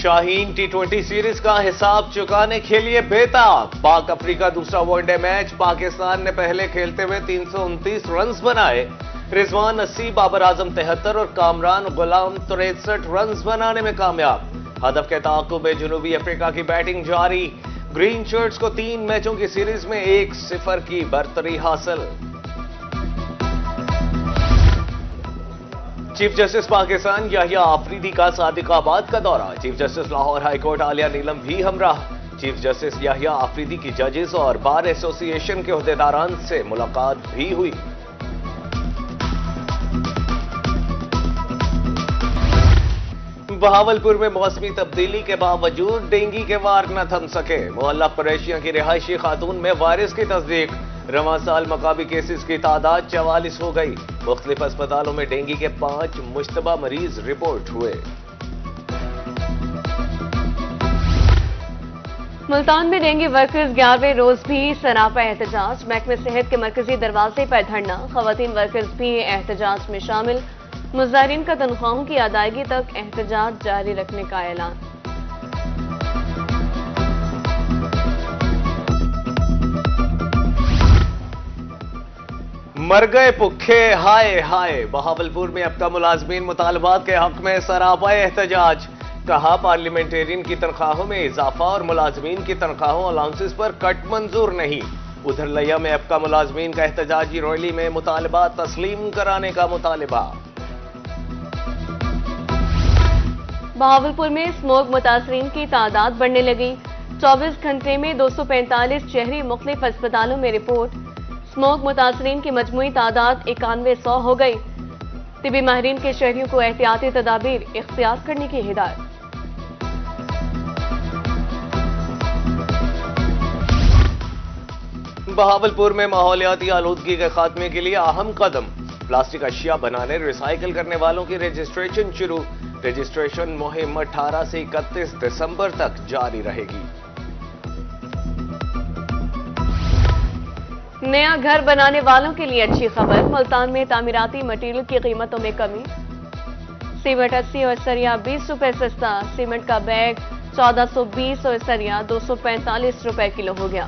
شاہین ٹی20 series کا حساب چکانے کے لیے بےتاب۔ پاک افریقہ دوسرا ون ڈے میچ، پاکستان نے پہلے کھیلتے ہوئے 329 رنز بنائے۔ رضوان 80، بابر اعظم 73 اور کامران غلام 63 رنز بنانے میں کامیاب۔ ہدف کے تعاقب میں جنوبی افریقہ کی بیٹنگ جاری، گرین شرٹس کو 3 میچوں کی سیریز میں 1-0 کی برتری حاصل۔ چیف جسٹس پاکستان یحییٰ آفریدی کا صادق آباد کا دورہ، chief justice Lahore high court عالیہ نیلم بھی ہمراہ۔ چیف جسٹس یحییٰ آفریدی کی ججز اور بار ایسوسی ایشن کے عہدیداران سے ملاقات بھی ہوئی۔ بہاولپور میں موسمی تبدیلی کے باوجود ڈینگی کے وار نہ تھم سکے، محلہ قریشیاں کی رہائشی خاتون میں وائرس کی تصدیق۔ رواں سال مقامی کیسز کی تعداد 44 ہو گئی، مختلف اسپتالوں میں ڈینگی کے 5 مشتبہ مریض رپورٹ ہوئے۔ ملتان میں ڈینگی ورکرز 11ویں روز بھی سراپا احتجاج، محکمہ صحت کے مرکزی دروازے پر دھرنا، خواتین ورکرز بھی احتجاج میں شامل، مظاہرین کا تنخواہوں کی ادائیگی تک احتجاج جاری رکھنے کا اعلان۔ مر گئے بھوکے ہائے ہائے، بہاولپور میں اب کا ملازمین مطالبات کے حق میں سراپا احتجاج، کہا پارلیمنٹرین کی تنخواہوں میں اضافہ اور ملازمین کی تنخواہوں الاؤنسز پر کٹ منظور نہیں۔ ادھر لیا میں اب کا ملازمین کا احتجاجی ریلی میں مطالبات تسلیم کرانے کا مطالبہ۔ بہاولپور میں اسموگ متاثرین کی تعداد بڑھنے لگی، 24 گھنٹے میں 245 شہری مختلف اسپتالوں میں رپورٹ، اسموگ متاثرین کی مجموعی تعداد 9100 ہو گئی، طبی ماہرین کے شہریوں کو احتیاطی تدابیر اختیار کرنے کی ہدایت۔ بہاولپور میں ماحولیاتی آلودگی کے خاتمے کے لیے اہم قدم، پلاسٹک اشیاء بنانے ریسائیکل کرنے والوں کی رجسٹریشن شروع، رجسٹریشن مہم 18 سے 31 دسمبر تک جاری رہے گی۔ نیا گھر بنانے والوں کے لیے اچھی خبر، ملتان میں تعمیراتی مٹیریل کی قیمتوں میں کمی، سیمنٹ 80 اور سریا 20 روپے سستا، سیمنٹ کا بیگ 1420 اور سریا 245 روپے کلو ہو گیا۔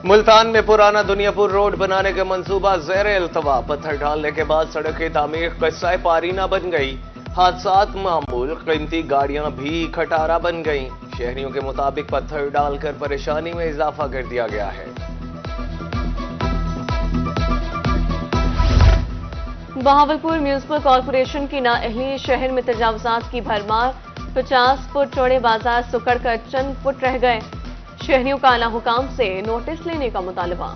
ملتان میں پرانا دنیا پور روڈ بنانے کا منصوبہ زیر التوا، پتھر ڈالنے کے بعد سڑک کی تعمیر قصہ پارینہ بن گئی، حادثات معمول، قیمتی گاڑیاں بھی کھٹارا بن گئیں، شہریوں کے مطابق پتھر ڈال کر پریشانی میں اضافہ کر دیا گیا ہے۔ بہاولپور میونسپل کارپوریشن کی نااہلی، شہر میں تجاوزات کی بھرمار، 50 فٹ چوڑے بازار سکڑ کر چند فٹ رہ گئے، شہریوں کا اعلیٰ حکام سے نوٹس لینے کا مطالبہ۔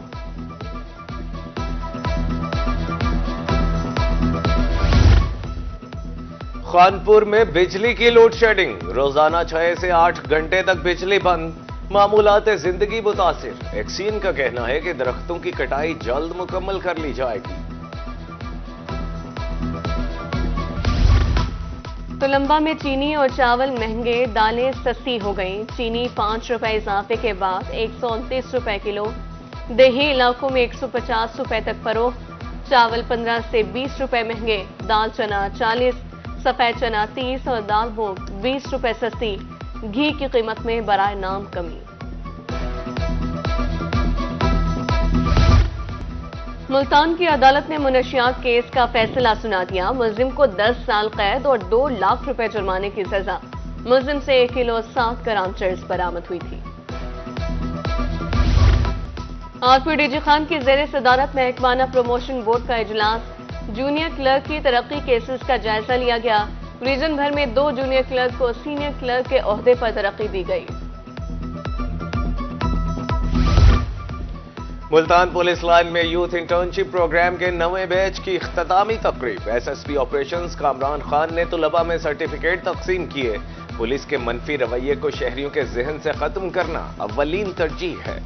خانپور میں بجلی کی لوڈ شیڈنگ، روزانہ 6 سے 8 گھنٹے تک بجلی بند، معمولات زندگی متاثر، ایکسین کا کہنا ہے کہ درختوں کی کٹائی جلد مکمل کر لی جائے گی۔ تلمبا میں چینی اور چاول مہنگے، دالیں سستی ہو گئیں، چینی 5 روپے اضافے کے بعد 129 روپے کلو، دیہی علاقوں میں 150 روپے تک فروخت، چاول 15 سے 20 روپے مہنگے، دال چنا 40، سفید چنا 30 اور دال مونگ 20 روپے سستی، گھی کی قیمت میں برائے نام کمی۔ ملتان کی عدالت نے منشیات کیس کا فیصلہ سنا دیا، ملزم کو 10 سال قید اور 2 لاکھ روپے جرمانے کی سزا، ملزم سے 1 کلو 7 گرام چرس برآمد ہوئی تھی۔ R P D G Khan کی زیر صدارت محکمانہ پروموشن بورڈ کا اجلاس، جونیئر کلرک کی ترقی کیسز کا جائزہ لیا گیا، ریجن بھر میں 2 جونیئر کلرک کو سینئر کلرک کے عہدے پر ترقی دی گئی۔ ملتان پولیس لائن میں یوتھ انٹرنشپ پروگرام کے 9ویں بیچ کی اختتامی تقریب، S S P operations Kamran Khan نے طلباء میں سرٹیفکیٹ تقسیم کیے، پولیس کے منفی رویے کو شہریوں کے ذہن سے ختم کرنا اولین ترجیح ہے۔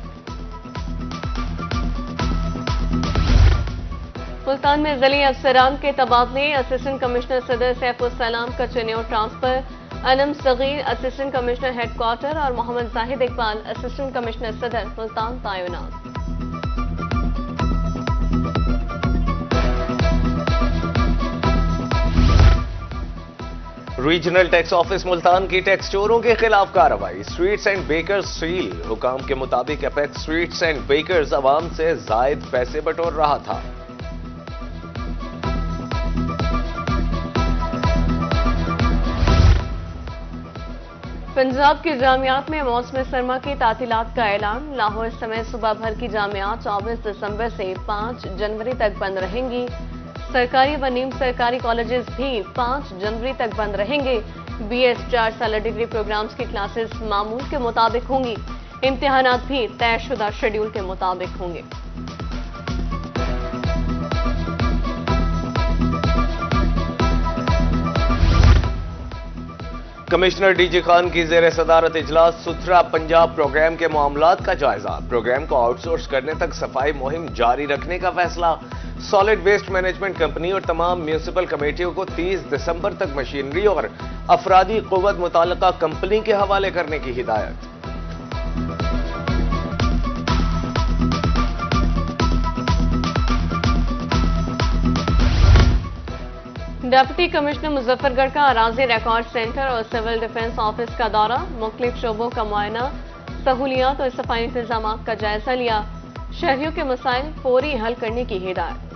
ملتان میں ضلعی افسران کے تبادلے، اسسٹنٹ کمشنر صدر سیف السلام کا چنیو ٹرانسفر، انم صغیر اسسٹنٹ کمشنر ہیڈ کوارٹر اور محمد زاہد اقبال اسسٹنٹ کمشنر صدر ملتان تعینات۔ ریجنل ٹیکس آفس ملتان کی ٹیکس چوروں کے خلاف کارروائی، سویٹس اینڈ بیکرز سیل، حکام کے مطابق اپیکس سویٹس اینڈ بیکرز عوام سے زائد پیسے بٹور رہا تھا۔ پنجاب کی جامعات میں موسم سرما کی تعطیلات کا اعلان، لاہور سمیت صوبہ بھر کی جامعات 24 دسمبر سے 5 جنوری تک بند رہیں گی۔ سرکاری و نیم سرکاری کالجز بھی 5 جنوری تک بند رہیں گے۔ BS 4 سالہ ڈگری پروگرامز کی کلاسز معمول کے مطابق ہوں گی، امتحانات بھی طے شدہ شیڈول کے مطابق ہوں گے۔ کمشنر ڈی جی خان کی زیر صدارت اجلاس، ستھرا پنجاب پروگرام کے معاملات کا جائزہ، پروگرام کو آؤٹ سورس کرنے تک صفائی مہم جاری رکھنے کا فیصلہ، سالڈ ویسٹ مینجمنٹ کمپنی اور تمام میونسپل کمیٹیوں کو 30 دسمبر تک مشینری اور افرادی قوت متعلقہ کمپنی کے حوالے کرنے کی ہدایت۔ ڈپٹی کمشنر مظفر گڑھ کا اراضی ریکارڈ سینٹر اور سول ڈیفنس آفس کا دورہ، مختلف شعبوں کا معائنہ، سہولیات اور صفائی انتظامات کا جائزہ لیا، شہریوں کے مسائل فوری حل کرنے کی ہدایت۔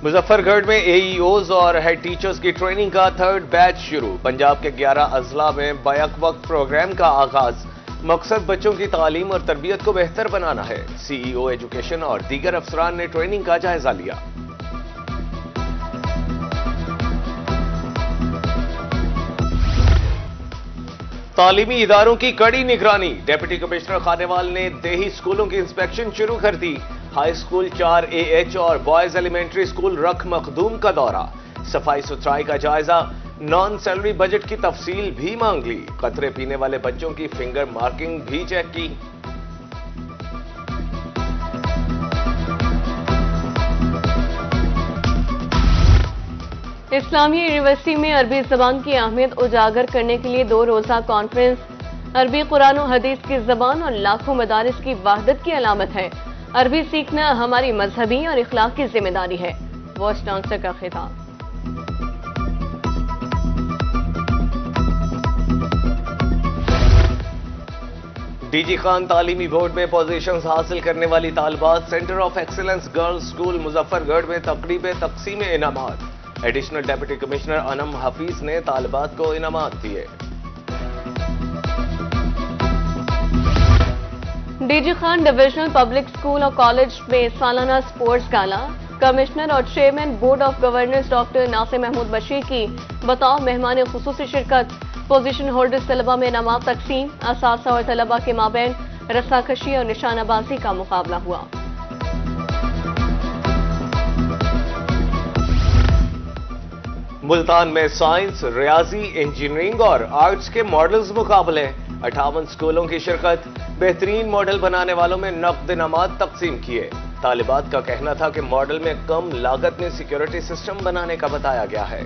مظفر گڑھ میں AEOs اور ہیڈ ٹیچرز کی ٹریننگ کا 3rd بیچ شروع، پنجاب کے 11 اضلاع میں بیک وقت پروگرام کا آغاز، مقصد بچوں کی تعلیم اور تربیت کو بہتر بنانا ہے۔ CEO ایجوکیشن اور دیگر افسران نے ٹریننگ کا جائزہ لیا۔ تعلیمی اداروں کی کڑی نگرانی، ڈپٹی کمشنر خانیوال نے دیہی اسکولوں کی انسپیکشن شروع کر دی، ہائی اسکول 4AH اور بوائز ایلیمنٹری اسکول رکھ مخدوم کا دورہ، صفائی ستھرائی کا جائزہ، نان سیلری بجٹ کی تفصیل بھی مانگ لی، قطرے پینے والے بچوں کی فنگر مارکنگ بھی چیک کی۔ اسلامیہ یونیورسٹی میں عربی زبان کی اہمیت اجاگر کرنے کے لیے 2 روزہ کانفرنس، عربی قرآن و حدیث کی زبان اور لاکھوں مدارس کی وحدت کی علامت ہے، عربی سیکھنا ہماری مذہبی اور اخلاقی ذمہ داری ہے، وائس چانسلر کا خطاب۔ ڈی جی خان تعلیمی بورڈ میں پوزیشنز حاصل کرنے والی طالبات، centre of excellence girls school Muzaffargarh میں تقریب تقسیم انعامات، additional deputy commissioner Anam Hafeez نے طالبات کو انعامات دیے۔ D G Khan divisional public school اور کالج میں سالانہ سپورٹس گالا، کمشنر اور chairman board of governance doctor Nasir Mahmood Bashir کی بطور مہمان خصوصی شرکت، پوزیشن ہولڈرز طلبہ میں انعامات تقسیم، اساتذہ اور طلبہ کے مابین رسہ کشی اور نشانہ بازی کا مقابلہ ہوا۔ ملتان میں سائنس، ریاضی، انجینئرنگ اور آرٹس کے ماڈلز مقابلے، 58 اسکولوں کی شرکت، بہترین ماڈل بنانے والوں میں نقد انعامات تقسیم کیے۔ طالبات کا کہنا تھا کہ ماڈل میں کم لاگت میں سیکیورٹی سسٹم بنانے کا بتایا گیا ہے۔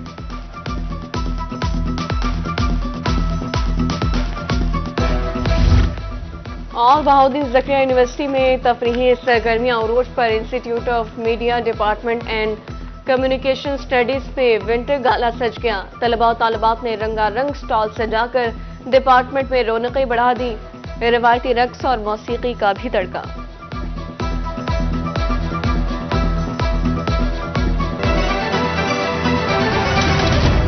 اور بہاؤدین زکریا یونیورسٹی میں تفریحی سرگرمیاں عروج پر، institute of media department and communication studies پہ ونٹر گالا سج گیا، طلباء و طالبات نے رنگا رنگ سٹال سجا کر ڈپارٹمنٹ میں رونقیں بڑھا دی، روایتی رقص اور موسیقی کا بھی تڑکا۔